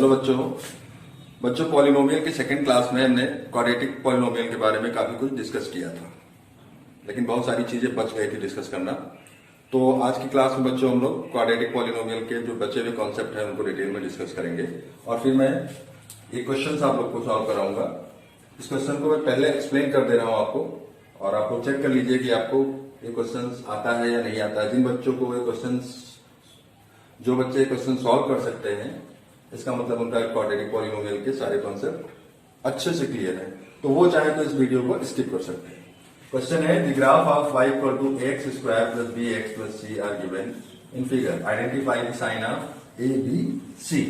Hello बच्चों polynomial के second class में हमने क्वाड्रेटिक पॉलिनोमियल के बारे में काफी कुछ डिस्कस किया था, लेकिन बहुत सारी चीजें बच गई थी डिस्कस करना। तो आज की क्लास में बच्चों हम लोग क्वाड्रेटिक पॉलिनोमियल के जो बचे हुए कॉन्सेप्ट है उनको डिटेल में डिस्कस करेंगे और फिर मैं ये क्वेश्चन आप लोग को सॉल्व कराऊंगा। इस क्वेश्चन को मैं पहले एक्सप्लेन कर दे रहा हूँ आपको, और आप लोग चेक कर लीजिए कि आपको ये क्वेश्चन आता है या नहीं आता है। जिन बच्चों को ये क्वेश्चन, जो बच्चे क्वेश्चन सॉल्व कर सकते हैं, इसका मतलब उनका क्वाड्रेटिक पॉलिनोमियल के सारे कॉन्सेप्ट अच्छे से क्लियर है, तो वो चाहे तो इस वीडियो को स्किप कर सकते हैं। क्वेश्चन है the graph of y equal to x square plus B x plus c are given in figure, identify the sign of a b c.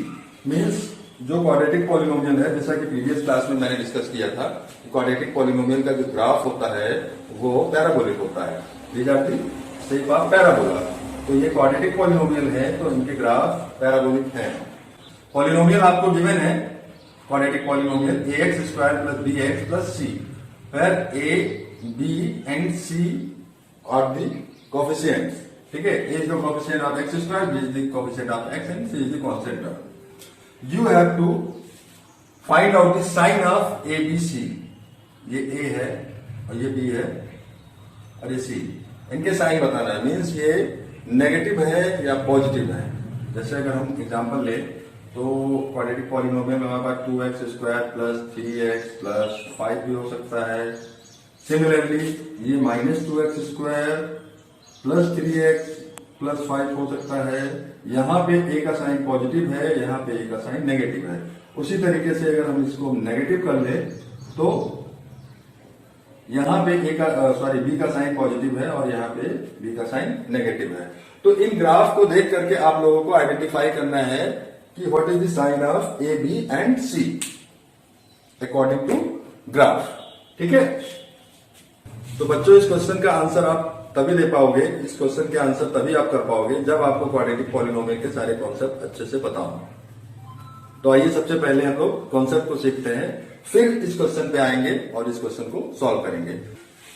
Means जो क्वाड्रेटिक पॉलिनोमियल है, जैसा कि प्रीवियस क्लास में मैंने डिस्कस किया था, quadratic polynomial का जो ग्राफ होता है वो पैराबोलिक होता है। These are the shape of parabola. तो ये क्वाड्रेटिक पॉलिनोमियल है तो इनके ग्राफ पैराबोलिक है। पॉलिनोमियल आपको गिवन है, quadratic polynomial A X square plus B x plus C, where A B and C are the coefficients. ठीक है, A is the coefficient of X square, B is the coefficient of X and C is the constant term. You have to find out the sign of a b c. ये a है और ये B है और ये सी, इनके sign बताना है। मीन्स ये नेगेटिव है या पॉजिटिव है। जैसे अगर हम एग्जांपल ले तो क्वाड्रेटिक पॉलिनोमियल में हमारे पास 2x square plus 3x plus 5 भी हो सकता है। सिमिलरली ये -2x square plus 3x plus 5 हो सकता है। यहाँ पे a का साइन पॉजिटिव है, यहाँ पे a का साइन नेगेटिव है। उसी तरीके से अगर हम इसको नेगेटिव कर ले तो यहाँ पे b का साइन पॉजिटिव है और यहाँ पे b का साइन नेगेटिव है। तो इन ग्राफ को देख करके आप लोगों को आइडेंटिफाई करना है कि what is the sign of a B and c according to graph. ठीक है, तो बच्चों इस क्वेश्चन का आंसर आप तभी दे पाओगे, इस क्वेश्चन के आंसर तभी आप कर पाओगे जब आपको क्वाड्रेटिक पॉलिनोमियल के सारे कॉन्सेप्ट अच्छे से पता हो। तो आइए सबसे पहले हम लोग कॉन्सेप्ट को सीखते हैं, फिर इस क्वेश्चन पे आएंगे और इस क्वेश्चन को सॉल्व करेंगे।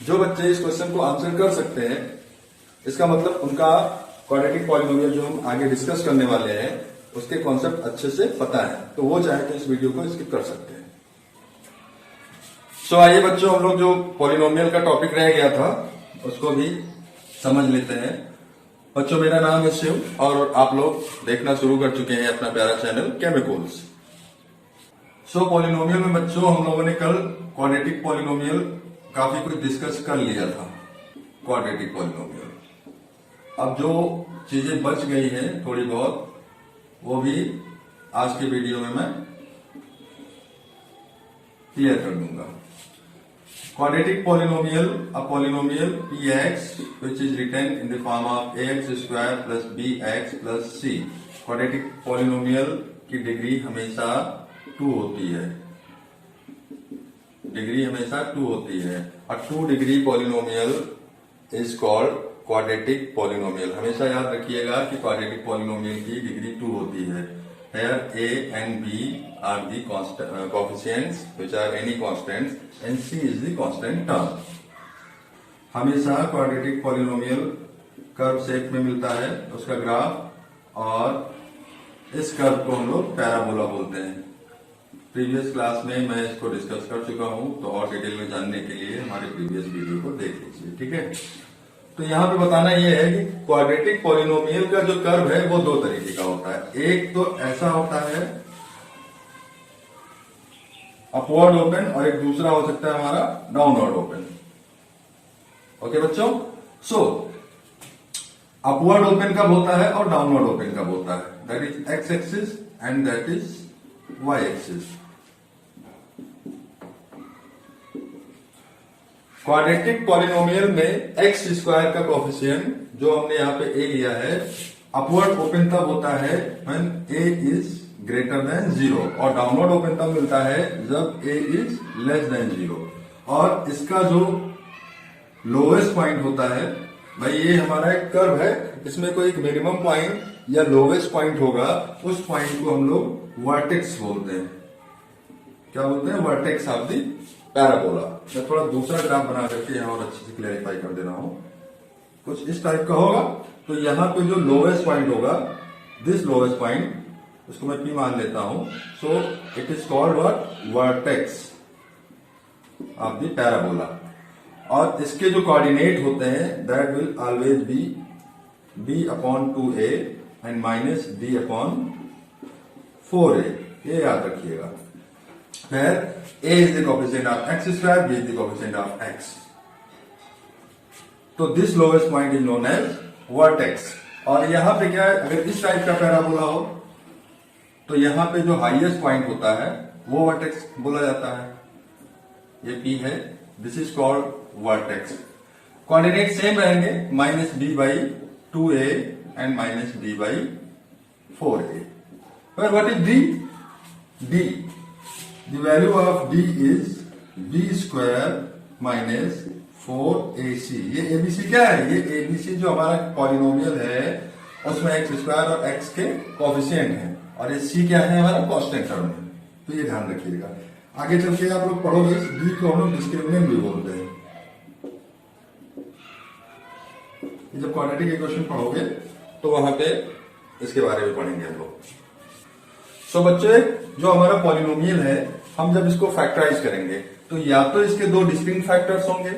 जो बच्चे इस क्वेश्चन को आंसर कर सकते हैं, इसका मतलब उनका क्वाड्रेटिक पॉलिनोमियल जो हम आगे डिस्कस करने वाले हैं उसके कॉन्सेप्ट अच्छे से पता है, तो वो चाहे तो इस वीडियो को स्किप कर सकते हैं। सो आइए बच्चों, हम लोग जो पॉलिनोमियल का टॉपिक रह गया था उसको भी समझ लेते हैं। बच्चों मेरा नाम है शिव और आप लोग देखना शुरू कर चुके हैं अपना प्यारा चैनल केमिकल्स। सो पॉलिनोमियल में बच्चों हम लोगों ने कल क्वाड्रेटिक पॉलिनोमियल काफी कुछ डिस्कस कर लिया था। क्वाड्रेटिक पॉलिनोमियल अब जो चीजें बच गई हैं थोड़ी बहुत, वो भी आज के वीडियो में मैं क्लियर कर दूंगा। Quadratic polynomial, a polynomial px which is written in the form of ax square plus bx plus c। Quadratic polynomial की डिग्री हमेशा 2 होती है, डिग्री हमेशा 2 होती है। और 2 degree polynomial is called quadratic polynomial. हमेशा याद रखिएगा कि क्वाड्रेटिक पॉलिनोमियल की डिग्री 2 होती है। Here a and b are the coefficients which are any constants and c is the constant term। हमेशा क्वाड्रेटिक पॉलिनोमियल कर्व शेप में मिलता है उसका ग्राफ, और इस कर्व को हम लोग पैराबोला बोलते हैं। प्रीवियस क्लास में मैं इसको डिस्कस कर चुका हूं, तो और डिटेल में जानने के लिए हमारे प्रीवियस वीडियो को देख लीजिए। ठीक है, तो यहाँ पे बताना ये है कि क्वाड्रेटिक पॉलिनोमियल का जो कर्व है वो 2 तरीके का होता है। एक तो ऐसा होता है अपवर्ड ओपन, और एक दूसरा हो सकता है हमारा डाउनवर्ड ओपन। ओके बच्चों, सो अपवर्ड ओपन कब होता है और डाउनवर्ड ओपन कब होता है? That is x axis and that is y axis. Quadratic polynomial में एक्स स्क्वायर का कोफिशिएंट जो हमने यहाँ पे ए लिया है, अपवर्ड ओपन तब होता है when A is greater than 0, और डाउनवर्ड ओपन तब मिलता है जब ए इज लेस देन 0। और इसका जो लोवेस्ट पॉइंट होता है, भाई ये हमारा एक कर्व है, इसमें कोई एक मिनिमम पॉइंट या लोवेस्ट पॉइंट होगा, उस पॉइंट को हम लोग वर्टेक्स बोलते हैं। क्या बोलते हैं? Vertex of the parabola. मैं थोड़ा दूसरा ग्राफ बना करके यहाँ और अच्छे से क्लैरिफाई कर दे रहा हूं। कुछ इस टाइप का होगा, तो यहाँ पे जो लोवेस्ट पॉइंट होगा, दिस लोवेस्ट पॉइंट उसको मैं P मान लेता हूं। So it is called what, vertex of the parabola. और इसके जो कोऑर्डिनेट होते हैं that will always be b/2a and -b/4a, ये याद रखिएगा। फिर a is the coefficient of x square, b is the coefficient of x। तो this lowest point is known as vertex. और यहां पे क्या है, अगर इस टाइप का पैराबोला हो तो यहां पे जो हाईएस्ट पॉइंट होता है वो वर्टेक्स बोला जाता है। ये P है, this is called vertex. Coordinate same रहेंगे, -b/2a and -b/4a। But what is D? D. The value of D is b square minus 4ac। ये ABC क्या है? ये ABC जो हमारा पॉलिनोमियल है उसमें x स्क्वायर और x के कोएफिशिएंट हैं, और ये C क्या है? हमारा कांस्टेंट टर्म है। तो ये ध्यान रखिएगा। आगे चल के आप लोग पढ़ोगे, D को हम लोग डिस्क्रिमिनेंट भी बोलते हैं। जब क्वाड्रेटिक इक्वेशन पढ़ोगे तो वहां पे इसके बारे में पढ़ेंगे हम लोग। सो बच्चे, जो हमारा पॉलिनोमियल है, हम जब इसको फैक्टराइज करेंगे तो या तो इसके दो डिस्टिंक्ट फैक्टर्स होंगे,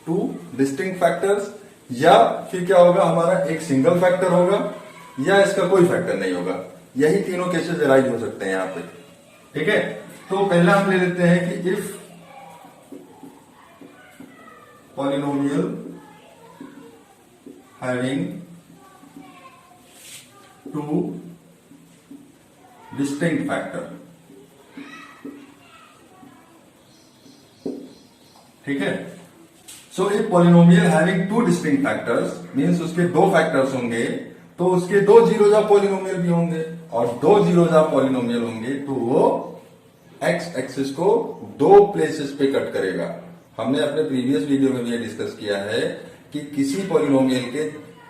टू डिस्टिंक्ट फैक्टर्स, या फिर क्या होगा, हमारा एक सिंगल फैक्टर होगा, या इसका कोई फैक्टर नहीं होगा। यही तीनों केसेस अराइज हो सकते हैं यहाँ पे। ठीक है, तो पहला हम ले लेते हैं कि if polynomial having two distinct factor. ठीक है, so a polynomial having two distinct factors means उसके दो फैक्टर्स होंगे, तो उसके दो जीरोज ऑफ पॉलिनोमियल भी होंगे, और दो जीरोज ऑफ पॉलिनोमियल होंगे तो वो एक्स एक्सिस को दो प्लेसेस पे कट करेगा। हमने अपने प्रीवियस वीडियो में भी डिस्कस किया है कि किसी पॉलिनोमियल के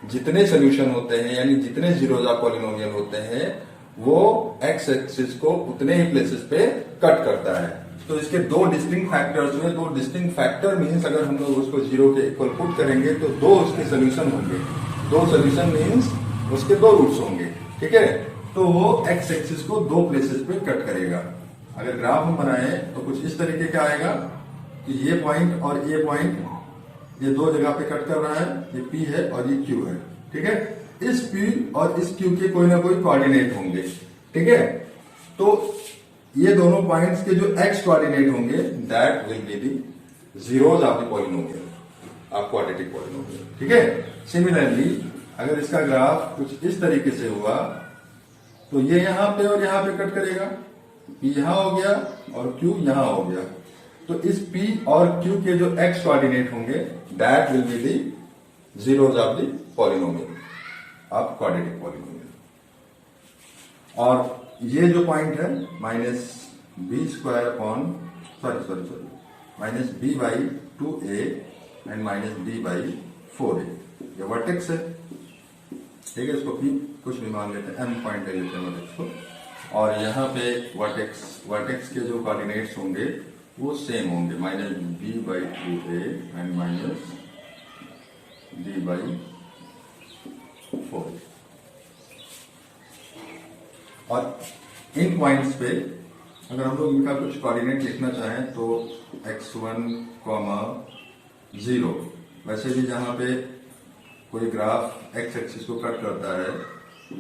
जितने सोल्यूशन होते हैं, यानी जितने जीरोज ऑफ पॉलिनोमियल होते हैं, वो एक्स एक्सिस को उतने ही प्लेसेस पे कट करता है। तो इसके दो डिस्टिंक्ट फैक्टर्स में, दो डिस्टिंक्ट फैक्टर मीन्स अगर हम लोग उसको जीरो के इक्वल पुट करेंगे तो दो उसके सोल्यूशन होंगे। दो सोल्यूशन मीन्स उसके दो रूट्स होंगे। ठीक है, तो वो एक्स एक्सिस को दो प्लेसेस पे कट करेगा। अगर ग्राफ हम बनाए तो कुछ इस तरीके का आएगा कि ये पॉइंट और ये पॉइंट, ये दो जगह पे कट कर रहा है, ये P है और ये Q है। ठीक है, इस P और इस Q के कोई ना कोई कोऑर्डिनेट होंगे। ठीक है, तो ये दोनों पॉइंट्स के जो x कोऑर्डिनेट होंगे that will be the zeros of the polynomial of quadratic polynomial. ठीक है, सिमिलरली अगर इसका ग्राफ कुछ इस तरीके से हुआ तो ये यहां पे और यहां पे कट करेगा, P यहां हो गया और Q यहां हो गया। तो इस P और Q के जो x कोऑर्डिनेट होंगे that will be the zeros of the polynomial of quadratic polynomial. और ये जो पॉइंट है -b square upon -b/2a and -b/4a, ये वर्टेक्स है। ठीक है, इसको P कुछ भी मान लेते हैं, m पॉइंट ले लेते हैं वर्टेक्स को। और यहाँ पे वर्टेक्स के जो कोऑर्डिनेट्स होंगे वो सेम होंगे, -b/2a एंड -b/4। और इन पॉइंट्स पे अगर हम लोग इनका कुछ कोऑर्डिनेट लिखना चाहें तो x1, 0। वैसे भी जहां पे कोई ग्राफ x एक्सिस को कट करता है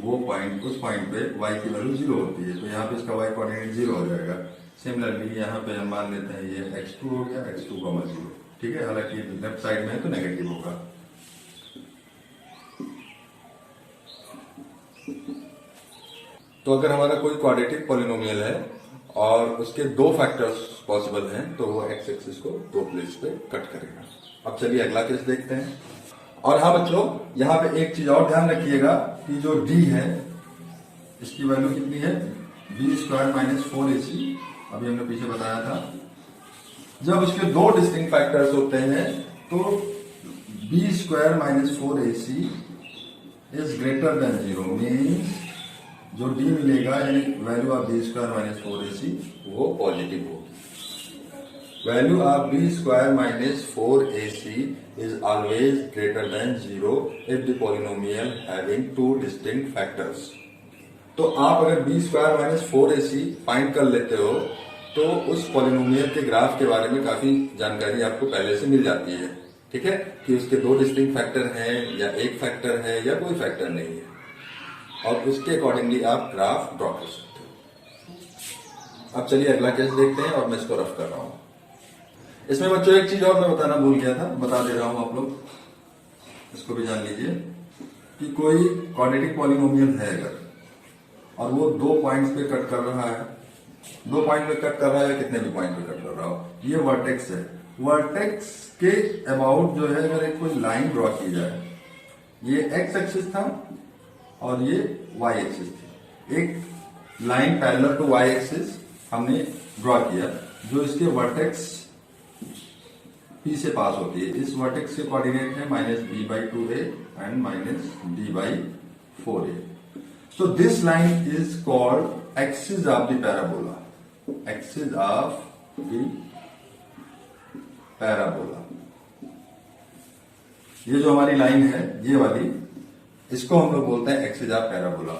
वो पॉइंट, उस पॉइंट पे y की वैल्यू 0 होती है, तो यहाँ पे इसका y कोऑर्डिनेट 0 हो जाएगा। सिमिलरली यहाँ पे हम मान लेते हैं ये x2 हो गया, x2, 0। ठीक है, हालांकि लेफ्ट साइड में है तो नेगेटिव होगा। तो अगर हमारा कोई क्वाड्रेटिक पॉलिनोमियल है और उसके दो फैक्टर्स पॉसिबल हैं तो वो एक्स एक्सिस को दो प्लेस पे कट करेगा। अब चलिए अगला केस देखते हैं। और हाँ बच्चों, यहाँ पे एक चीज और ध्यान रखिएगा कि जो D है इसकी वैल्यू कितनी है, b स्क्वायर -4ac। अभी हमने पीछे बताया था, जब उसके दो डिस्टिंक्ट फैक्टर्स होते हैं तो b square -4ac is greater than 0 means जो D मिलेगा यानी value of b square -4ac वो पॉजिटिव होगी। Value of b square -4ac is always greater than 0 if the polynomial having two distinct factors. तो तो आप अगर B square minus 4ac find कर लेते हो तो उस पॉलिनोमियल के ग्राफ के बारे में काफी जानकारी आपको पहले से मिल जाती है। ठीक है, कि उसके दो डिस्टिंक्ट फैक्टर हैं या एक फैक्टर है या कोई फैक्टर नहीं है, और उसके अकॉर्डिंगली आप ग्राफ ड्रॉ कर सकते हो। अब चलिए अगला केस देखते हैं और मैं इसको रफ कर रहा हूं। इसमें बच्चों एक चीज और मैं बताना भूल गया था, बता दे रहा हूं, आप लोग इसको भी जान लीजिए कि कोई क्वाड्रेटिक पॉलिनोमियल है अगर, और वो 2 पॉइंट्स पे कट कर रहा है, 2 पॉइंट पे कट कर रहा है, कितने भी पॉइंट पे कट कर रहा हो, ये वर्टेक्स है। वर्टेक्स के अबाउट जो है अगर एक कोई लाइन ड्रॉ की जाए, ये एक्स एक्सिस था और ये वाई एक्सिस थी, एक line parallel to y axis हमने ड्रॉ किया जो इसके वर्टेक्स पी से पास होती है। इस वर्टेक्स के कोऑर्डिनेट है -b/2a and -d/4a। So this line is called axis of the parabola. Axis of the parabola. ये जो हमारी लाइन है ये वाली, इसको हम लोग बोलते हैं एक्सिस ऑफ पैराबोला।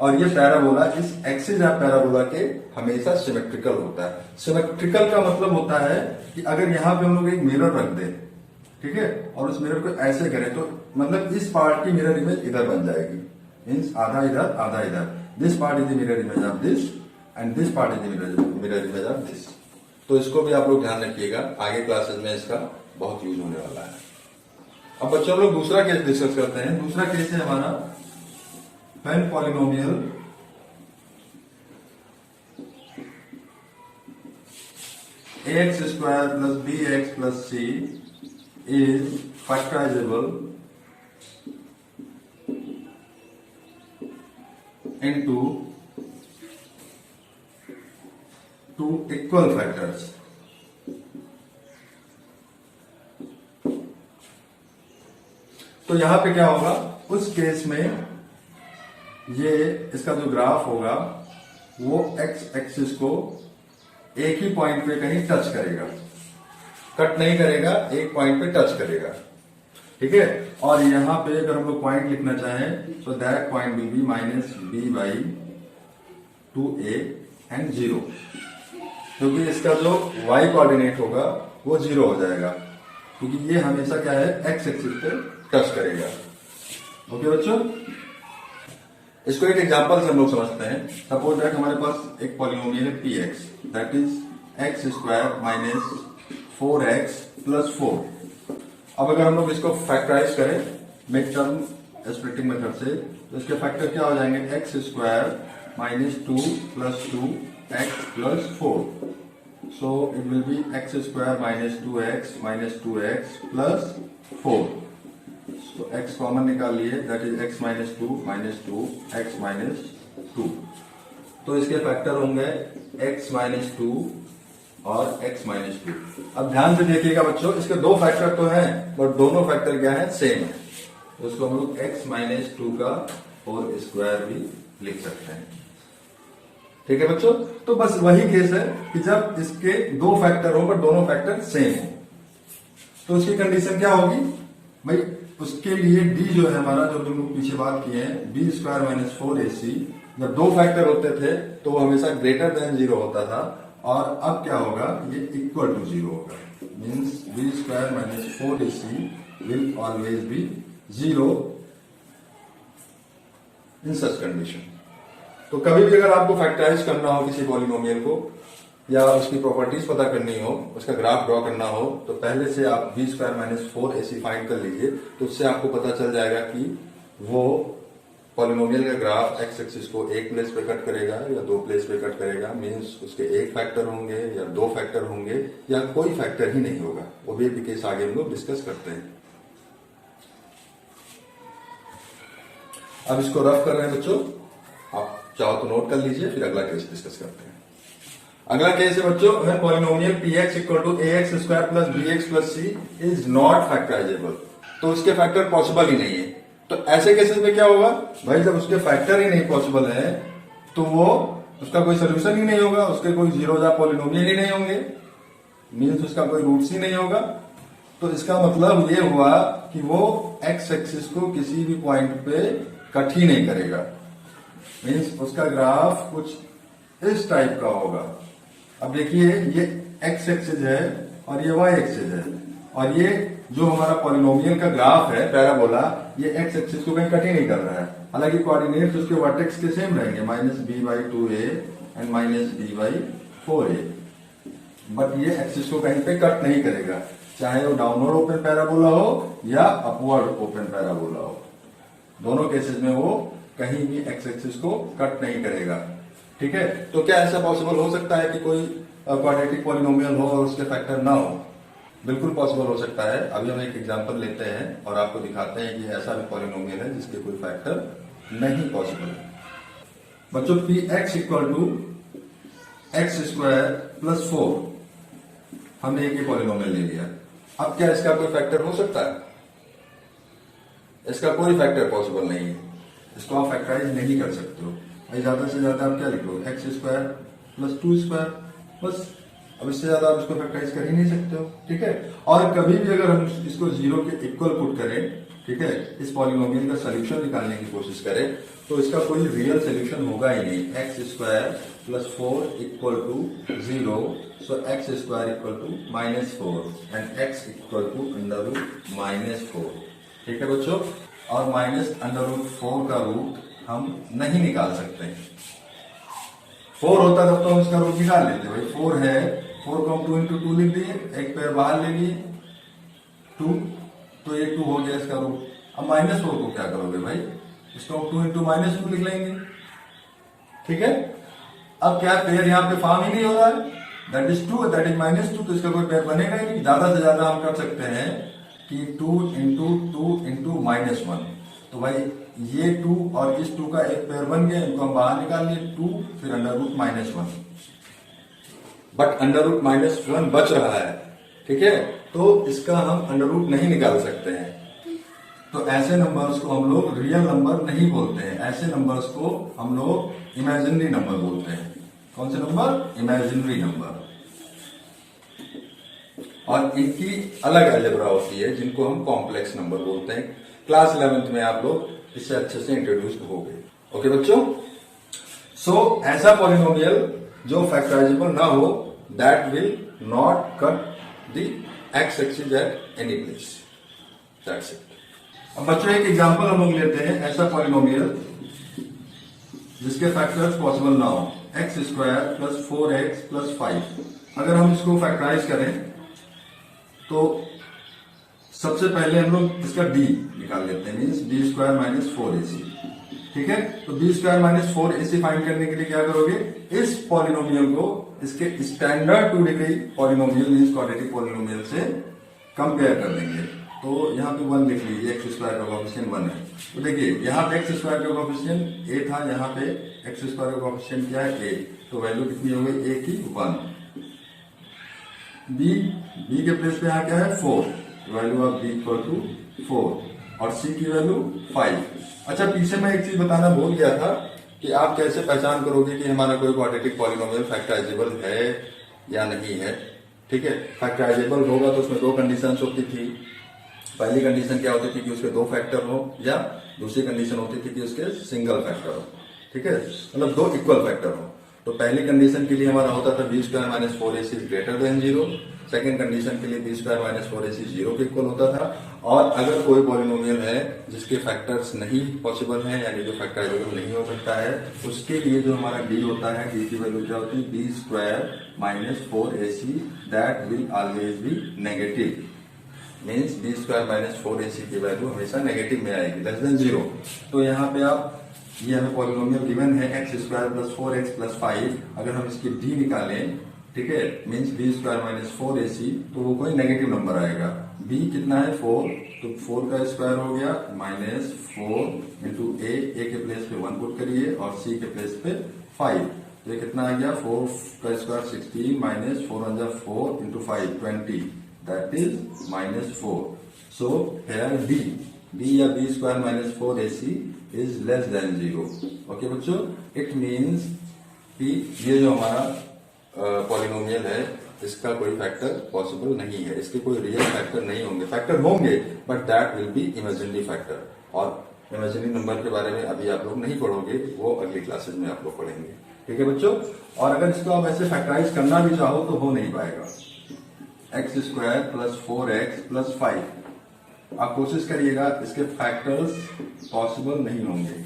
और ये पैराबोला इस एक्सिस ऑफ पैराबोला के हमेशा सिमेट्रिकल होता है। सिमेट्रिकल का मतलब होता है कि अगर यहाँ पे हम लोग एक मिरर रख दें, ठीक है, और उस मिरर को ऐसे करें तो मतलब इस पार्ट की मिरर इमेज इधर बन जाएगी, मीन्स आधा इधर आधा इधर। This part is the mirror image of this and this part is the mirror image of this. तो इसको भी आप लोग ध्यान रखिएगा, आगे क्लासेस में इसका बहुत यूज होने वाला है। अब बच्चों हम लोग दूसरा केस डिस्कस करते हैं। दूसरा केस है हमारा when polynomial ax square plus bx plus c is factorizable into two equal factors. तो यहां पे क्या होगा, उस केस में ये इसका जो ग्राफ होगा वो एक्स एक्सिस को एक ही पॉइंट पे कहीं टच करेगा, कट नहीं करेगा, एक पॉइंट पे टच करेगा। ठीक है, और यहां पे अगर हम लोग पॉइंट लिखना चाहें तो that point will be -b/2a and 0, क्योंकि इसका जो y कोऑर्डिनेट होगा वो 0 हो जाएगा, क्योंकि ये हमेशा क्या है, एक्स एक्सिस पे टच करेगा। ओके बच्चों, इसको एक एग्जांपल से हम लोग समझते हैं। सपोज दैट हमारे पास एक पॉलिनोमियल है px, that is x square minus 4x plus 4। अब अगर हम लोग इसको फैक्टराइज करें मिड टर्म स्प्लिटिंग मेथड से, तो इसके फैक्टर क्या हो जाएंगे, x square minus 2 plus 2x plus 4। So it will be x square minus 2x plus 4। तो x कॉमन निकाल लिए, that is x minus 2 x minus 2। तो इसके फैक्टर होंगे x माइनस 2 और x माइनस 2। अब ध्यान से देखिएगा बच्चों, इसके दो फैक्टर तो हैं बट दोनों फैक्टर क्या है, सेम है। तो इसको हम लोग x माइनस 2 का होल स्क्वायर भी लिख सकते हैं। ठीक है बच्चों, तो बस वही केस है कि जब इसके दो फैक्टर हो बट दोनों फैक्टर सेम हो, तो उसकी कंडीशन क्या होगी भाई, उसके लिए d जो है हमारा, जो हम लोग पीछे बात किए हैं, b स्क्वायर माइनस 4ac, जब दो फैक्टर होते थे तो वो हमेशा ग्रेटर देन 0 होता था, और अब क्या होगा, ये इक्वल टू 0 होगा। Means b square minus 4ac will always B 0 in such condition. तो कभी भी अगर आपको फैक्टराइज करना हो किसी पॉलिनोमियल को, या उसकी प्रॉपर्टीज पता करनी हो, उसका ग्राफ ड्रॉ करना हो, तो पहले से आप b square minus 4ac find कर लीजिए। तो उससे आपको पता चल जाएगा कि वो पॉलिनोमियल का ग्राफ एक्स एक्सिस को एक प्लेस पे कट करेगा या दो प्लेस पे कट करेगा, मीन्स उसके एक फैक्टर होंगे या दो फैक्टर होंगे या कोई फैक्टर ही नहीं होगा। वो भी केस आगे हम लोग डिस्कस करते हैं। अब इसको रफ कर रहे हैं बच्चों, आप चाहो तो नोट कर लीजिए, फिर अगला केस डिस्कस करते हैं। अगला केस है बच्चों, when polynomial px equal to ax square plus bx plus c is not factorisable. तो उसके फैक्टर पॉसिबल ही नहीं है। तो ऐसे केसेस में क्या होगा भाई, जब उसके फैक्टर ही नहीं पॉसिबल है तो वो उसका कोई सोल्यूशन ही नहीं होगा, उसके कोई जीरो या पॉलिनोमियल ही नहीं होंगे, मीन्स उसका कोई रूट्स ही नहीं होगा। तो इसका मतलब ये हुआ कि वो एक्स एक्सिस को किसी भी पॉइंट पे कट ही नहीं करेगा। मीन्स उसका ग्राफ कुछ इस टाइप का होगा। अब देखिए ये एक्स एक्सिस है और ये वाई एक्सिस है, और ये जो हमारा पॉलिनोमियल का ग्राफ है पैराबोला, ये एक्स एक्सिस को कहीं कट ही नहीं कर रहा है। हालांकि कोऑर्डिनेट्स उसके वर्टेक्स के सेम रहेंगे, -b/2a एंड -b/4a, बट ये एक्सिस को कहीं पे कट नहीं करेगा, चाहे वो डाउनवर्ड ओपन पैराबोला हो या अपवर्ड ओपन पैराबोला हो। दोनों केसेस में वो कहीं भी एक्स एक्सिस को कट नहीं करेगा। ठीक है, तो क्या ऐसा पॉसिबल हो सकता है कि कोई क्वाड्रेटिक पॉलिनोमियल हो और उसके फैक्टर ना हो? बिल्कुल पॉसिबल हो सकता है। अभी हम एक एग्जांपल लेते हैं और आपको दिखाते हैं कि ऐसा भी पॉलिनोमियल है जिसके कोई फैक्टर नहीं पॉसिबल है। बच्चों p x equal to x square plus 4, हमने एक ही पॉलिनोमियल ले लिया। अब क्या इसका कोई फैक्टर हो सकता है? इसका कोई फैक्टर पॉसिबल नहीं है, इसको आप फैक्टराइज नहीं कर सकते हो। भाई ज्यादा से ज्यादा आप क्या लिख लो, एक्स स्क्वायर प्लस 2 स्क्वायर, बस। अब इससे ज्यादा आप इसको फैक्टराइज कर ही नहीं सकते हो। ठीक है, और कभी भी अगर हम इसको 0 के इक्वल पुट करें, ठीक है, इस पॉलिनोमियल का सोल्यूशन निकालने की कोशिश करें, तो इसका कोई रियल सोल्यूशन होगा ही नहीं। X square plus 4 equal to 0, so x square equal to -4 and x equal to √-4। ठीक है बच्चों, और -√4 का रूट हम नहीं निकाल सकते। 4 होता तब तो हम इसका रूट निकाल लेते। भाई 4 है, 4 को हम 2 into 2 लिख दिए, एक पैर बाहर ले लिए 2, तो ये 2 हो गया इसका रूट। अब -4 को क्या करोगे भाई, इसको हम 2 into -2 लिख लेंगे। ठीक है, अब क्या पेयर यहाँ पे फॉर्म ही नहीं हो रहा है, दैट इज 2, दैट इज -2, तो इसका कोई पेयर बनेगा ही नहीं। ज्यादा से ज्यादा हम कर सकते हैं कि 2 into 2 into -1, तो भाई ये 2 और इस 2 का एक पेयर बन गया, इनको हम बाहर निकाल लिए 2, फिर √-1, बट √-1 बच रहा है। ठीक है, तो इसका हम अंडर नहीं निकाल सकते हैं। तो ऐसे नंबर्स को हम लोग रियल नंबर नहीं बोलते हैं, ऐसे नंबर्स को हम लोग इमेजिनरी नंबर बोलते हैं। कौन से नंबर? Imaginary number. और इनकी अलग अलजेब्रा होती है जिनको हम कॉम्प्लेक्स नंबर बोलते हैं। क्लास 11th में आप लोग इससे अच्छे से इंट्रोड्यूस हो गए। ओके बच्चों, सो ऐसा पॉलिनोमियल जो फैक्टराइजेबल ना हो, that will not cut the x axis at any place, that's it. अब बच्चों एक एग्जांपल हम लोग लेते हैं, ऐसा पॉलिनोमियल जिसके फैक्टर्स पॉसिबल ना हो, x square plus 4x plus 5। अगर हम इसको फैक्टराइज करें तो सबसे पहले हम लोग इसका d निकाल लेते हैं, मीन्स d स्क्वायर -4ac। ठीक है, तो d स्क्वायर -4ac फाइंड करने के लिए क्या करोगे, इस पॉलिनोमियल को इसके standard 2 degree polynomial means quadratic polynomial से कंपेयर कर देंगे। तो यहाँ पे 1 लिख लीजिए, एक्स स्क्वायर का कोएफिशिएंट 1 है। तो देखिए यहाँ पे एक्स स्क्वायर का कोएफिशिएंट a था, यहाँ पे एक्स स्क्वायर का कोएफिशिएंट क्या है, a, तो वैल्यू कितनी हो गई, a की 1। b के प्लेस पे यहाँ क्या है 4, value of b equal to 4, और c की वैल्यू 5। अच्छा, पीछे मैं एक चीज बताना भूल गया था कि आप कैसे पहचान करोगे कि हमारा कोई क्वाड्रेटिक पॉलिनोमियल फैक्टराइजेबल है या नहीं है। ठीक है, फैक्टराइजेबल होगा तो उसमें 2 कंडीशंस होती थी। पहली कंडीशन क्या होती थी कि उसके 2 फैक्टर हो, या दूसरी कंडीशन होती थी कि उसके सिंगल फैक्टर हो। ठीक है, मतलब 2 इक्वल फैक्टर हो। तो पहली कंडीशन के लिए हमारा होता था b square -4ac greater than 0। Second condition के लिए b स्क्वायर -4ac 0 के इक्वल होता था। और अगर कोई पॉलिनोमियल है जिसके फैक्टर्स नहीं पॉसिबल है, यानी जो फैक्टराइजेबल नहीं हो सकता है, उसके लिए जो हमारा d होता है, d की वैल्यू क्या होती है, b square -4ac, that will always B negative, means b square -4ac की वैल्यू हमेशा नेगेटिव में आएगी, लेस देन 0। तो यहाँ पे आप, ये हमें पॉलिनोमियल गिवन है x square plus 4x plus 5, अगर हम इसकी d निकालें, ठीक है, मीन्स b स्क्वायर -4ac, तो वो कोई नेगेटिव नंबर आएगा। b कितना है 4, तो 4 का स्क्वायर हो गया -4 इंटू a के प्लेस पे 1 पुट करिए और c के प्लेस पे 5, तो ये कितना आ गया 4 का square 16 -4 4 into 5 20, that is -4। So here d या b square -4ac is less than 0। Okay बच्चों, इट मीन्स कि ये जो हमारा पॉलिनोमियल है इसका कोई फैक्टर पॉसिबल नहीं है, इसके कोई रियल फैक्टर नहीं होंगे। फैक्टर होंगे but that will be imaginary factor, और इमेजिनरी नंबर के बारे में अभी आप लोग नहीं पढ़ोगे, वो अगली क्लासेज में आप लोग पढ़ेंगे। ठीक है बच्चों। और अगर इसको आप ऐसे फैक्टराइज करना भी चाहो तो हो नहीं पाएगा। X square plus 4x plus 5, आप कोशिश करिएगा, इसके फैक्टर्स पॉसिबल नहीं होंगे।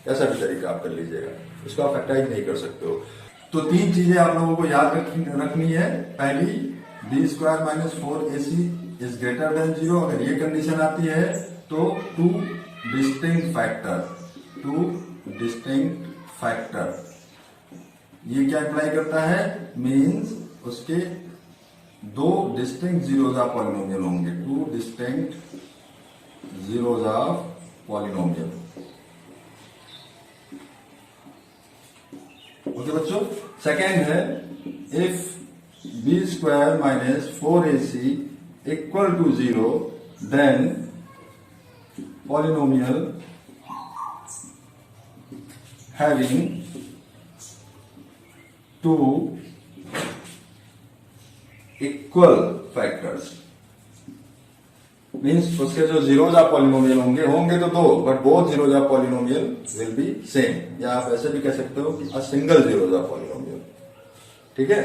कैसा भी तरीका आप कर लीजिएगा, इसको आप फैक्टराइज नहीं कर सकते हो। तो 3 चीजें आप लोगों को याद रखनी है। पहली, b square minus 4ac is greater than 0। अगर ये कंडीशन आती है तो 2 डिस्टिंक्ट फैक्टर, ये क्या इंप्लाई करता है, मीन्स उसके 2 डिस्टिंक्ट जीरोज ऑफ पॉलिनोमियल होंगे। 2 distinct zeros of polynomial. Okay बच्चों। सेकेंड है, if b square minus 4ac equal to 0 then polynomial having 2 equal factors, means उसके जो जीरोज ऑफ पॉलिनोमियल होंगे तो 2, but both zeros of polynomial will be same. या आप ऐसे भी कह सकते हो कि a single zeros of polynomial. ठीक है।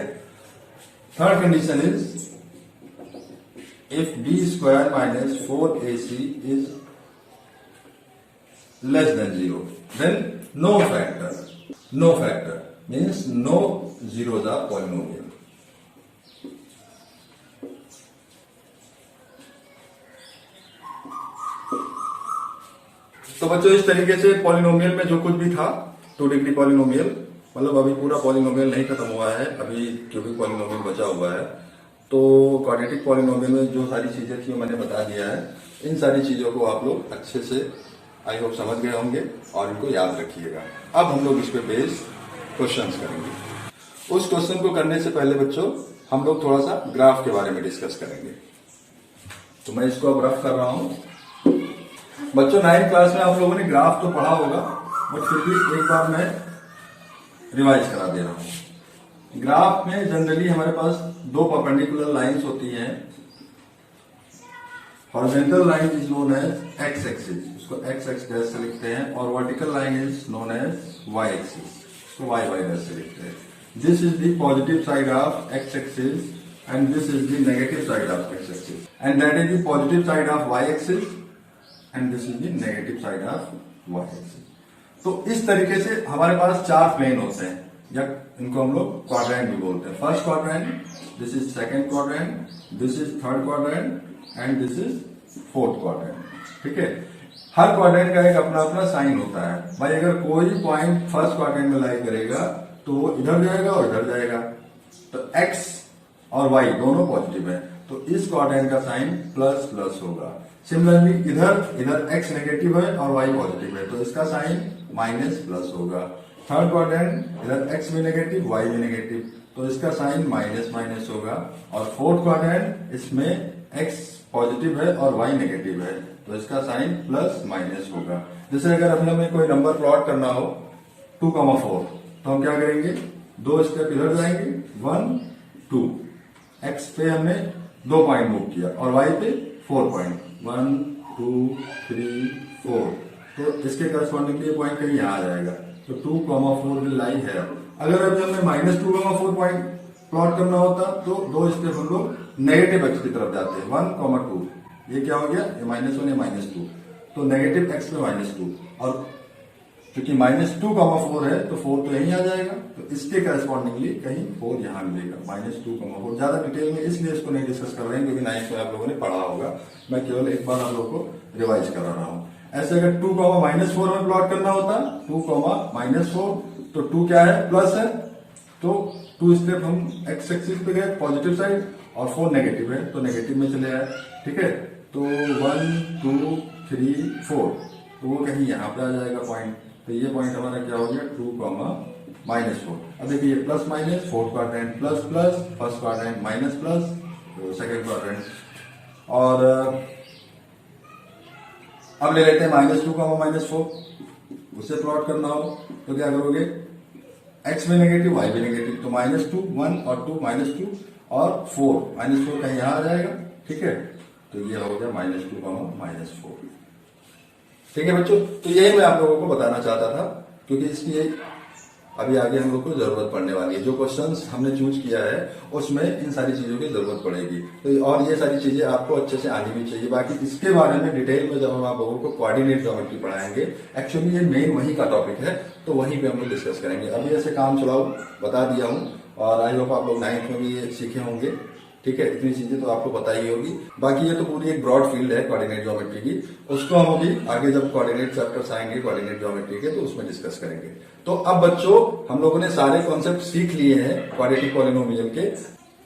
Third condition is, if b square minus 4ac is less than 0 then no factor means no zeros of polynomial. तो बच्चों इस तरीके से पॉलिनोमियल में जो कुछ भी था, 2 डिग्री पॉलिनोमियल, मतलब अभी पूरा पॉलिनोमियल नहीं खत्म हुआ है, अभी क्यूबिक पॉलिनोमियल बचा हुआ है। तो क्वाड्रेटिक पॉलिनोमियल में जो सारी चीजें थी मैंने बता दिया है। इन सारी चीजों को आप लोग अच्छे से आई होप समझ गए होंगे और इनको याद रखिएगा। अब हम लोग इस पे बेस्ड क्वेश्चंस करेंगे। उस क्वेश्चन को करने से पहले बच्चों हम लोग थोड़ा सा ग्राफ के बारे में डिस्कस करेंगे। तो मैं इसको अब रफ कर रहा हूं। बच्चों 9th क्लास में आप लोगों ने ग्राफ तो पढ़ा होगा, बट फिर भी एक बार मैं रिवाइज करा दे रहा हूं। ग्राफ में जनरली हमारे पास 2 परपेंडिकुलर लाइंस होती हैं। Horizontal line is known as x axis, इसको एक्स एक्स डैश से लिखते हैं, और vertical line is known as y axis, इसको वाई वाई डैश से लिखते हैं। This is the positive side of x axis and this is the negative side of x axis, and that is the positive side of y axis and this is the negative side of y axis. तो इस तरीके से हमारे पास 4 plane होते हैं, या इनको हम लोग क्वाड्रेंट भी बोलते हैं। First quadrant, this is second quadrant, this is third quadrant and this is fourth quadrant. ठीक है। हर क्वाड्रेंट का एक अपना अपना साइन होता है। भाई अगर कोई पॉइंट फर्स्ट क्वाड्रेंट में लाई करेगा तो वो इधर जाएगा और इधर जाएगा, तो एक्स और वाई दोनों पॉजिटिव है, तो इस क्वाड्रेंट का साइन प्लस प्लस होगा। सिमिलरली इधर एक्स नेगेटिव है और वाई पॉजिटिव है, तो इसका साइन माइनस प्लस होगा। थर्ड क्वाड्रेंट, इधर एक्स भी नेगेटिव वाई भी नेगेटिव, तो इसका साइन माइनस माइनस होगा। और फोर्थ क्वाड्रेंट, इसमें एक्स पॉजिटिव है और वाई नेगेटिव है, तो इसका साइन प्लस माइनस होगा। जैसे अगर अभी हमें कोई नंबर प्लॉट करना हो 2,4, तो हम क्या करेंगे, 2 स्टेप इधर जाएंगे, 1 2, एक्स पे हमने 2 पॉइंट मूव किया और वाई पे 4 पॉइंट, 1 2 3 4, तो इसके करस्पॉन्डिंगली ये पॉइंट कहीं यहाँ आ जाएगा, तो 2,4 विल लाई है। अगर अभी हमें -2,4 पॉइंट प्लॉट करना होता तो 2 स्टेप हम लोग नेगेटिव एक्स की तरफ जाते हैं, 1,2, ये क्या हो गया, ये -1 या -2, तो नेगेटिव एक्स पे -2, और क्योंकि -2,4 है तो 4 तो यहीं आ जाएगा, तो इसके करस्पॉन्डिंगली कहीं 4 यहां मिलेगा, -2,4। ज्यादा डिटेल में इसलिए इसको नहीं डिस्कस कर रहे हैं क्योंकि 9th में आप लोगों ने पढ़ा होगा, मैं केवल एक बार आप लोगों को रिवाइज करा रहा हूं। ऐसे अगर 2,-4 में प्लॉट करना होता, 2,-4, तो 2 क्या है, प्लस है, तो 2 स्टेप हम एक्स एक्सिस पे गए पॉजिटिव साइड, और 4 नेगेटिव है तो नेगेटिव में चले आए। ठीक है, तो 1 2 3 4, तो वो कहीं यहाँ पे आ जाएगा पॉइंट, तो ये पॉइंट हमारा क्या हो गया, 2,-4। अब देखिए ये plus minus, fourth quadrant plus plus, first quadrant minus plus, तो सेकेंड क्वाड्रेंट। और अब ले लेते हैं -2,-4, उससे प्लॉट करना हो तो क्या करोगे, एक्स में नेगेटिव वाई भी नेगेटिव, तो -2 1 और 2 -2 और 4, -4 कहीं यहाँ आ जाएगा। ठीक है, तो ये हो गया -2,-4। ठीक है बच्चों, तो यही मैं आप लोगों को बताना चाहता था, क्योंकि इसकी अभी आगे हम लोग को जरूरत पड़ने वाली है। जो क्वेश्चंस हमने चूज किया है उसमें इन सारी चीजों की जरूरत पड़ेगी, तो और ये सारी चीजें आपको अच्छे से आनी भी चाहिए। बाकी इसके बारे में डिटेल में जब हम आप लोगों को कोऑर्डिनेट ज्योमेट्री पढ़ाएंगे, एक्चुअली ये मेन वही का टॉपिक है, तो वहीं पे हम लोग डिस्कस करेंगे। अभी ऐसे काम चलाओ बता दिया हूँ, और आई होप आप लोग 9th में भी ये सीखे होंगे। ठीक है, इतनी चीजें तो आपको पता ही होगी। बाकी ये तो पूरी एक ब्रॉड फील्ड है कोऑर्डिनेट ज्योमेट्री की, उसको हम अभी आगे जब कोऑर्डिनेट चैप्टर्स आएंगे कोऑर्डिनेट ज्योमेट्री के, तो उसमें डिस्कस करेंगे। तो अब बच्चों हम लोगों ने सारे कॉन्सेप्ट सीख लिए हैं क्वाड्रेटिक पॉलिनोमियल के,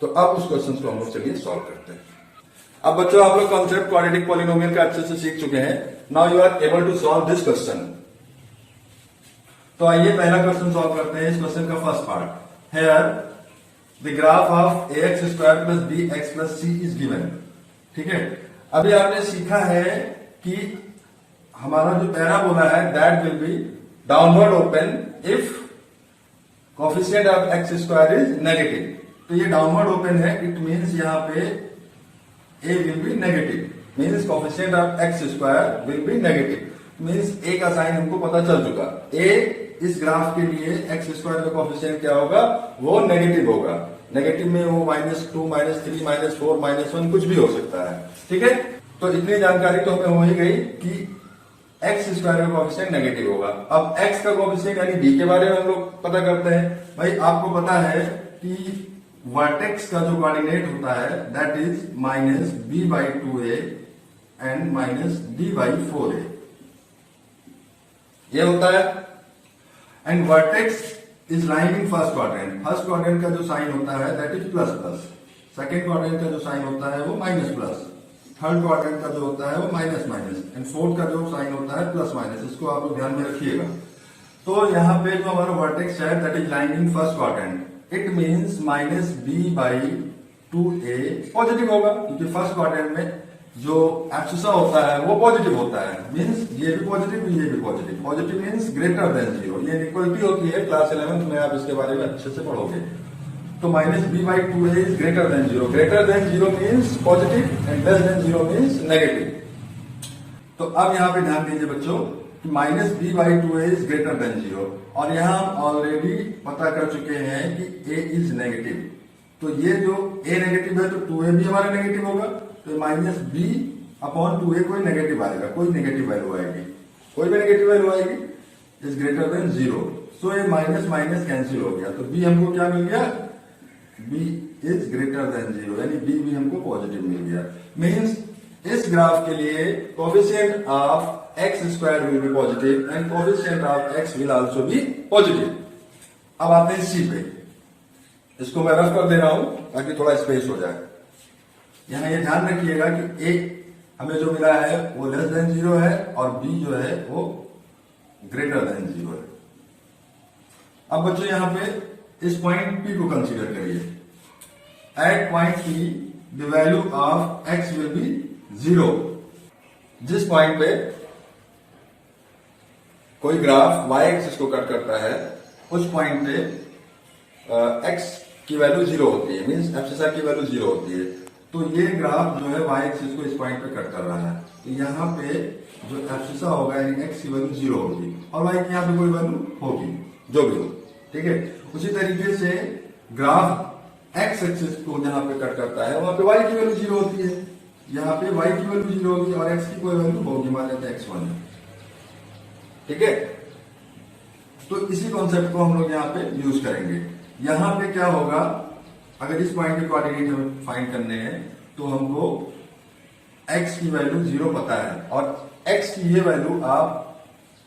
तो अब उस क्वेश्चन को हम लोग चलिए सॉल्व करते हैं। अब बच्चों आप लोग कॉन्सेप्ट क्वाड्रेटिक पॉलिनोमियल का अच्छे से सीख चुके हैं। Now you are able to solve this question. तो आइए पहला क्वेश्चन सॉल्व करते हैं। इस क्वेश्चन का first part, here the graph of ax square plus bx plus c is given. ठीक है, अभी आपने सीखा है कि हमारा जो पैराबोला है that will be downward open if coefficient of X square is negative. तो ये डाउनवर्ड ओपन है, इट मीन्स यहाँ पे a will be negative, means coefficient of X square will be negative, means a का sign हमको पता चल चुका। a इस ग्राफ के लिए एक्स स्क्वायर का कोफिशिएंट क्या होगा, वो नेगेटिव होगा। नेगेटिव में वो -2 -3 -4 -1 कुछ भी हो सकता है। ठीक है, तो इतनी जानकारी तो हमें हो ही गई कि एक्स स्क्वायर का कोफिशिएंट नेगेटिव होगा। अब एक्स का कोफिशिएंट यानी बी के बारे में हम लोग पता करते हैं। भाई आपको पता है कि वर्टेक्स का जो कोऑर्डिनेट होता है that is -b/2a and -d/4a, ये होता है। And vertex is lying in first quadrant. First quadrant का जो साइन होता है that is plus plus, second quadrant का जो साइन होता है वो माइनस प्लस, थर्ड क्वाड्रेंट का जो होता है वो माइनस माइनस, एंड फोर्थ का जो साइन होता है प्लस माइनस। इसको आप लोग ध्यान में रखिएगा। तो यहाँ पे जो हमारा वर्टेक्स है that is lying in first quadrant, it means -b/2a positive होगा, क्योंकि फर्स्ट क्वाड्रेंट में जो एब्सिसा होता है वो पॉजिटिव होता है, मीन्स ये भी पॉजिटिव ये भी positive. Positive means greater than 0, ये इक्वलिटी होती है। क्लास 11th में आप इसके बारे में अच्छे से पढ़ोगे। तो -b/2a is greater than 0, greater than 0 means positive and less than 0 means negative. तो अब यहाँ पे ध्यान दीजिए बच्चों कि -b/2a इज ग्रेटर देन 0, और यहाँ हम ऑलरेडी पता कर चुके हैं कि a इज नेगेटिव। तो ये जो a नेगेटिव है तो 2a भी हमारा नेगेटिव होगा, तो -b/2a कोई नेगेटिव आएगा, कोई नेगेटिव वैल्यू आएगी, कोई भी नेगेटिव वैल्यू आएगी, इज ग्रेटर देन 0। सो ये माइनस माइनस कैंसिल हो गया, तो b हमको क्या मिल गया, b इज ग्रेटर देन 0, यानी b भी हमको पॉजिटिव मिल गया। मीन्स इस ग्राफ के लिए coefficient of X square will be positive and coefficient of x will also be positive. अब आते हैं c पे, इसको मैं रफ कर दे रहा हूं ताकि थोड़ा स्पेस हो जाए। यहां ये ध्यान रखिएगा कि a हमें जो मिला है वो लेस देन 0 है और b जो है वो ग्रेटर देन 0 है। अब बच्चों यहां पे इस पॉइंट p को कंसीडर करिए। At point p the value of x will be 0। जिस पॉइंट पे कोई ग्राफ y एक्सिस को कट करता है उस पॉइंट पे x की वैल्यू 0 होती है, मीन्स एब्सिसा की वैल्यू 0 होती है। तो ये ग्राफ जो है y एक्सिस को इस पॉइंट पे कट कर रहा है, तो यहाँ पे जो एब्सिसा होगा यानी x की वैल्यू 0 होगी और y की यहाँ पे कोई वैल्यू होगी, जो भी हो। ठीक है, उसी तरीके से ग्राफ x एक्सिस को जहां पे कट करता है वहां पे y की वैल्यू 0 होती है, यहाँ पे y की वैल्यू 0 होगी और x की कोई वैल्यू होगी, मान लेते हैं x1 है। ठीक है, तो इसी कॉन्सेप्ट को हम लोग यहाँ पे यूज करेंगे। यहाँ पे क्या होगा, अगर इस पॉइंट के कोऑर्डिनेट हमें फाइंड करने हैं तो हमको x की वैल्यू 0 पता है और x की ये वैल्यू आप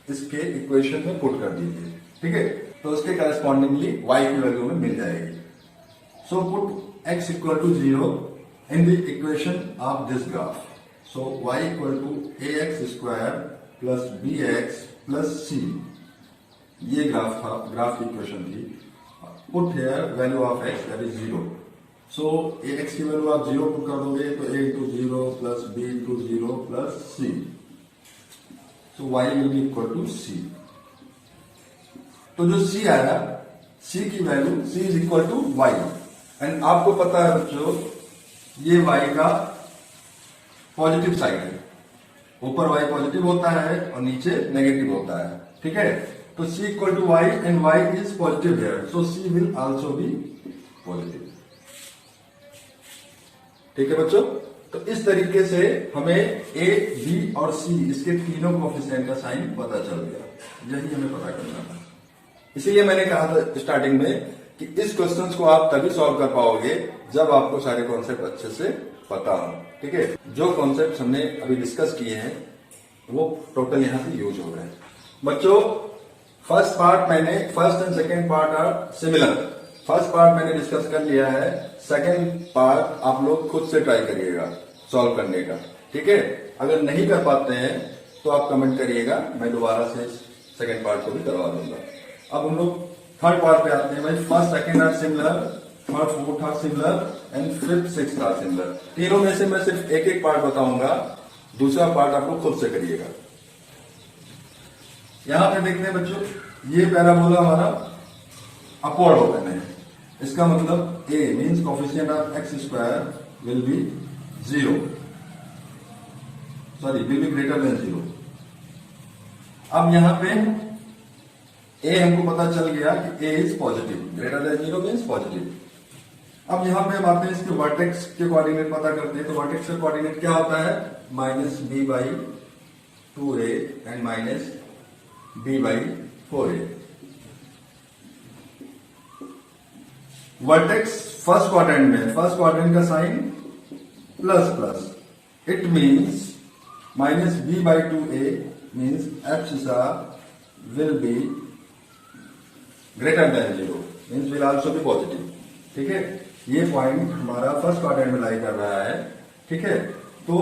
इसके इक्वेशन में पुट कर दीजिए। ठीक है, तो उसके करस्पॉन्डिंगली y की वैल्यू हमें मिल जाएगी। So put x equal to 0 in the equation of this graph. So y equal to ax square plus bx plus c, ये ग्राफ की इक्वेशन थी। Put here value of x that is 0। So x की वैल्यू आप 0 put कर दोगे तो a into 0 plus b into 0 plus c। So y will be equal to c। तो जो c आया, c की value c is equal to y, and आपको पता है बच्चों ये y का पॉजिटिव साइड है। ऊपर y पॉजिटिव होता है और नीचे नेगेटिव होता है, ठीक है। तो c equal to y and y is positive here, so c will also be positive, ठीक है बच्चों। तो इस तरीके से हमें a, b और c इसके तीनों कोएफिशिएंट का साइन पता चल गया, यही हमें पता करना था। इसीलिए मैंने कहा था स्टार्टिंग में कि इस क्वेश्चंस को आप तभी सॉल्व कर पाओगे जब आपको सारे कॉन्सेप्ट अच्छे से पता हो, ठीक है। जो कॉन्सेप्ट हमने अभी डिस्कस किए हैं वो टोटल यहाँ पे यूज हो रहे हैं बच्चों। First and second part are similar. First part मैंने डिस्कस कर लिया है, सेकेंड पार्ट आप लोग खुद से ट्राई करिएगा सॉल्व करने का, ठीक है। अगर नहीं कर पाते हैं तो आप कमेंट करिएगा, मैं दोबारा से सेकेंड पार्ट को भी करवा दूंगा। अब हम लोग थर्ड पार्ट पे आते हैं भाई। First second are similar, third fourth are similar and fifth sixth are similar. तीनों में से मैं सिर्फ एक एक पार्ट बताऊंगा, दूसरा पार्ट आप लोग खुद से करिएगा। यहां पे देखते हैं बच्चों, ये पैराबोला हमारा अपवर्ड ओपन है, इसका मतलब a means coefficient of X square will be 0, sorry will be greater than 0। अब यहां पे a हमको पता चल गया कि a is positive, greater than 0 means positive. अब यहां पे हम आते हैं इसके वर्टेक्स के कोऑर्डिनेट पता करते हैं। तो वर्टेक्स का कोऑर्डिनेट क्या होता है, -b/2a and -b/4a। Vertex first quadrant में, फर्स्ट क्वाड्रेंट का sign plus plus, it means -b/2a means abscissa will be greater than 0 means will also be positive, ठीक है। ये पॉइंट हमारा फर्स्ट क्वाड्रेंट में लाई कर रहा है, ठीक है। तो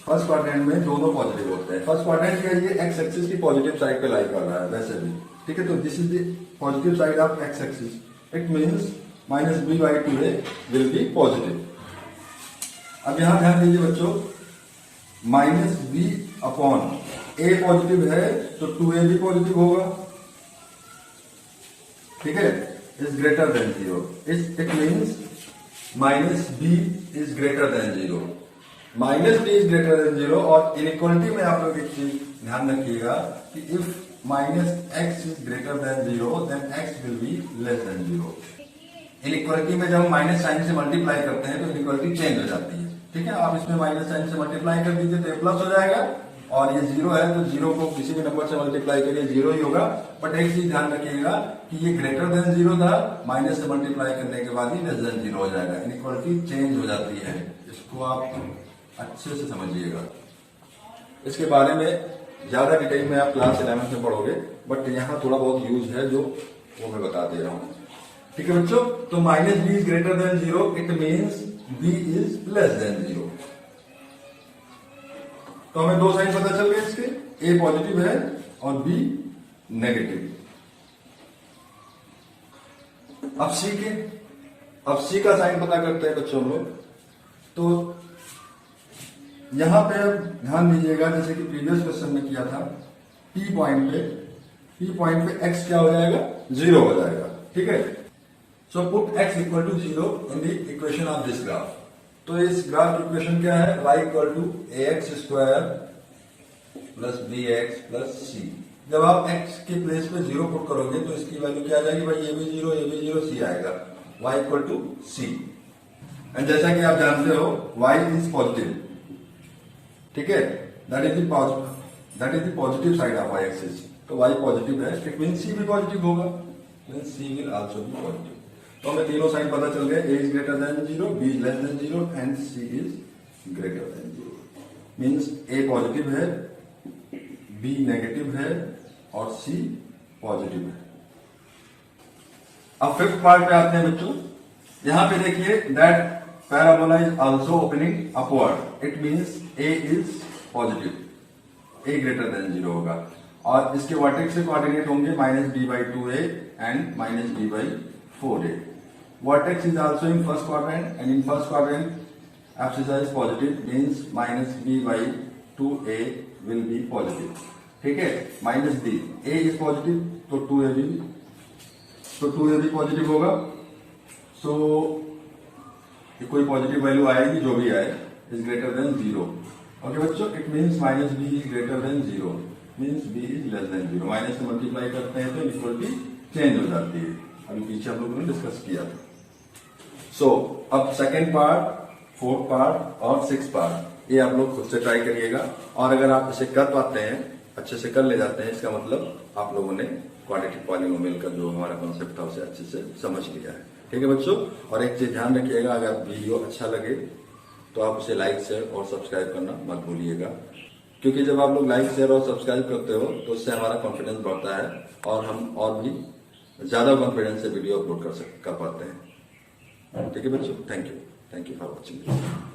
फर्स्ट क्वाड्रेंट में दोनों पॉजिटिव होते हैं। फर्स्ट क्वाड्रेंट का ये एक्स एक्सिस की पॉजिटिव साइड पे लाई कर रहा है वैसे भी, ठीक है। तो this is the positive side of x axis, it means -b/2a will be positive. अब यहां ध्यान दीजिए बच्चों, -b/a पॉजिटिव है तो 2a भी पॉजिटिव होगा, ठीक है। Is greater than 0, it means -b is greater than 0, -b is greater than 0। और इनइक्वालिटी में आप लोग एक चीज ध्यान रखिएगा कि if -x is greater than 0 then x will be less than 0। Inequality में जब हम माइनस साइन से मल्टीप्लाई करते हैं तो इनइक्वालिटी चेंज हो जाती है, ठीक है। आप इसमें माइनस साइन से मल्टीप्लाई कर दीजिए तो ये प्लस हो जाएगा, और ये 0 है तो 0 को किसी भी नंबर से मल्टीप्लाई करिए 0 ही होगा। बट एक चीज ध्यान रखिएगा कि ये ग्रेटर देन 0 था, माइनस से मल्टीप्लाई करने के बाद ही लेस देन 0 हो जाएगा, इनइक्वालिटी चेंज हो जाती है। इसको आप अच्छे से समझिएगा। इसके बारे में ज्यादा डिटेल में आप क्लास 11 में पढ़ोगे, बट यहाँ थोड़ा बहुत यूज है जो वो मैं बता दे रहा हूँ, ठीक है बच्चों। तो -b is greater than 0, it means b is less than 0। तो हमें दो साइन पता चल गए इसके, a पॉजिटिव है और b नेगेटिव। अब c का साइन पता करते हैं बच्चों हम लोग। तो यहां पे ध्यान दीजिएगा, जैसे कि प्रीवियस क्वेश्चन में किया था, p पॉइंट पे x क्या हो जाएगा, 0 हो जाएगा, ठीक है। So put x equal to 0 in the equation of this graph. तो इस ग्राफ की इक्वेशन क्या है, y equal to ax square plus bx plus c। जब आप x के प्लेस पे 0 पुट करोगे तो इसकी वैल्यू क्या आ जाएगी भाई, a भी 0 c आएगा, y equal to c। And जैसा कि आप जानते हो y इज पॉजिटिव, ठीक है, that is the positive side of y axis. तो y पॉजिटिव है, इट मीन c भी पॉजिटिव होगा, mean c will also be positive. तो हमें तीनों साइन पता चल गए, a is greater than 0, b is less than 0 and c is greater than 0। Means a positive है, b नेगेटिव है और c पॉजिटिव है। अब फिफ्थ पार्ट पे आते हैं बच्चों। यहां पे देखिए, that parabola is also opening upward, it means a is positive, a greater than 0 होगा। और इसके वर्टेक्स से कोऑर्डिनेट होंगे -b/2a and -b/4a। Vertex is also in first quadrant, and in first quadrant abscissa is positive, means -b/2a will be positive, ठीक है। -b, a is positive तो 2a भी positive होगा। सो ये कोई पॉजिटिव वैल्यू आएगी, जो भी आए, इज ग्रेटर देन 0। ओके बच्चों, it means minus b is greater than zero, means b is less than zero. Minus से मल्टीप्लाई करते हैं तो इक्वलिटी चेंज हो जाती है। अभी पीछे हम लोगों ने डिस्कस किया था। सो अब सेकेंड पार्ट, फोर्थ पार्ट और सिक्स पार्ट ये आप लोग खुद से ट्राई करिएगा, और अगर आप इसे कर पाते हैं, अच्छे से कर ले जाते हैं, इसका मतलब आप लोगों ने क्वाड्रेटिक पॉलिनोमियल का जो हमारा कॉन्सेप्ट था उसे अच्छे से समझ लिया है। ठीक है बच्चों, और एक चीज ध्यान रखिएगा, अगर वीडियो अच्छा लगे तो आप उसे लाइक शेयर और सब्सक्राइब करना मत भूलिएगा, क्योंकि जब आप लोग लाइक शेयर और सब्सक्राइब करते हो तो उससे हमारा कॉन्फिडेंस बढ़ता है और हम और भी ज्यादा कॉन्फिडेंस से वीडियो अपलोड कर पाते हैं। ठीक है बच्चों, थैंक यू फॉर वॉचिंग।